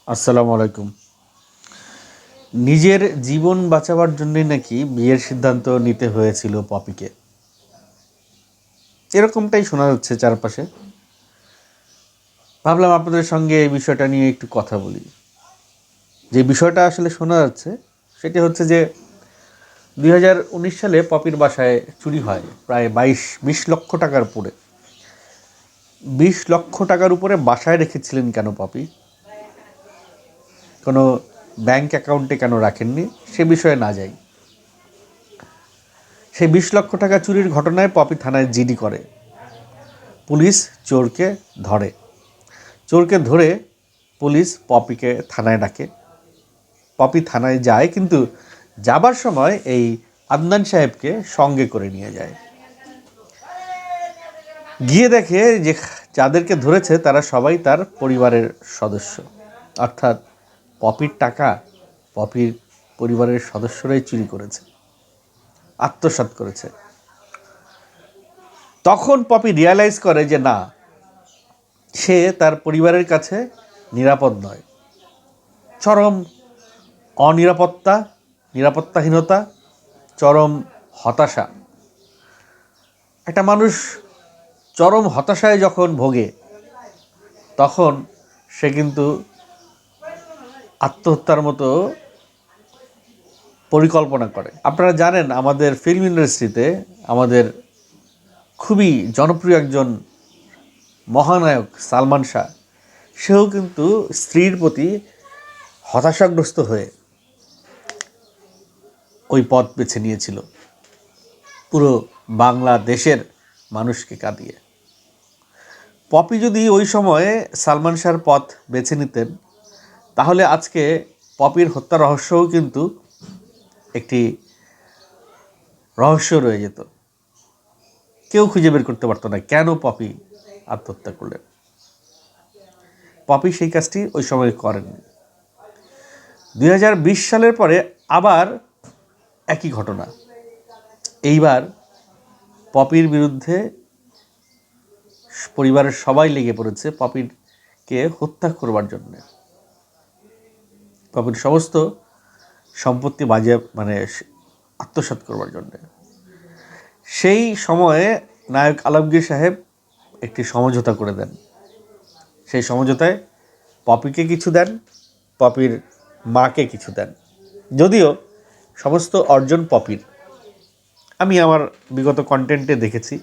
আসসালামু আলাইকুম। নিজের জীবন বাঁচাবার জন্যই নাকি বিয়ের সিদ্ধান্ত নিতে হয়েছিল পপিকে, এরকমটাই শোনা যাচ্ছে চারপাশে। ভাবলাম আপনাদের সঙ্গে এই বিষয়টা নিয়ে একটু কথা বলি। যে বিষয়টা আসলে শোনা যাচ্ছে সেটি হচ্ছে যে 2019 সালে পপির বাসায় চুরি হয় প্রায় 20 লক্ষ টাকার উপরে। 20 লক্ষ টাকার উপরে বাসায় রেখেছিলেন কেন পপি? কোনো ব্যাংক অ্যাকাউন্টে কেন রাখেননি সে বিষয়ে না যাই। সেই 20 লক্ষ টাকা চুরির ঘটনায় পপি থানায় জিডি করে। পুলিশ চোরকে ধরে। চোরকে ধরে পুলিশ পপিকে থানায় ডাকে। পপি থানায় যায়, কিন্তু যাবার সময় এই আদনান সাহেবকে সঙ্গে করে নিয়ে যায়। গিয়ে দেখে যে যাদেরকে ধরেছে তারা সবাই তার পরিবারের সদস্য, অর্থাৎ পপির টাকা পপির পরিবারের সদস্যরাই চুরি করেছে, আত্মসাৎ করেছে। তখন পপি রিয়ালাইজ করে যে না, সে তার পরিবারের কাছে নিরাপদ নয়। চরম নিরাপত্তাহীনতা, চরম হতাশা। একটা মানুষ চরম হতাশায় যখন ভোগে তখন সে কিন্তু আত্মহত্যার মতো পরিকল্পনা করে। আপনারা জানেন আমাদের ফিল্ম ইন্ডাস্ট্রিতে আমাদের খুবই জনপ্রিয় একজন মহানায়ক সালমান শাহ, সেও কিন্তু স্ত্রীর প্রতি হতাশাগ্রস্ত হয়ে ওই পথ বেছে নিয়েছিল, পুরো বাংলাদেশের মানুষকে কাঁদিয়ে। পপি যদি ওই সময়ে সালমান শাহর পথ বেছে নিতেন তাহলে আজকে পপির হত্যা রহস্যও কিন্তু একটি রহস্য রয়ে যেত। কেউ খুঁজে বের করতে পারতো না কেন পপি আত্মহত্যা করলেন। পপি সেই কাজটি ওই সময় করেননি। 2020 সালের পরে আবার একই ঘটনা। এইবার পপির বিরুদ্ধে পরিবারের সবাই লেগে পড়েছে পপিকে হত্যা করবার জন্য, পপির সমস্ত সম্পত্তি আত্মসাৎ করবার জন্য। সেই সময়ে নায়ক আলমগীর সাহেব একটি সমঝোতা করে দেন। সেই সমঝোতায় পপিকে কিছু দেন, পপির মাকে কিছু দেন। যদিও সমস্ত অর্জন পপির। আমি আমার বিগত কন্টেন্টে দেখেছি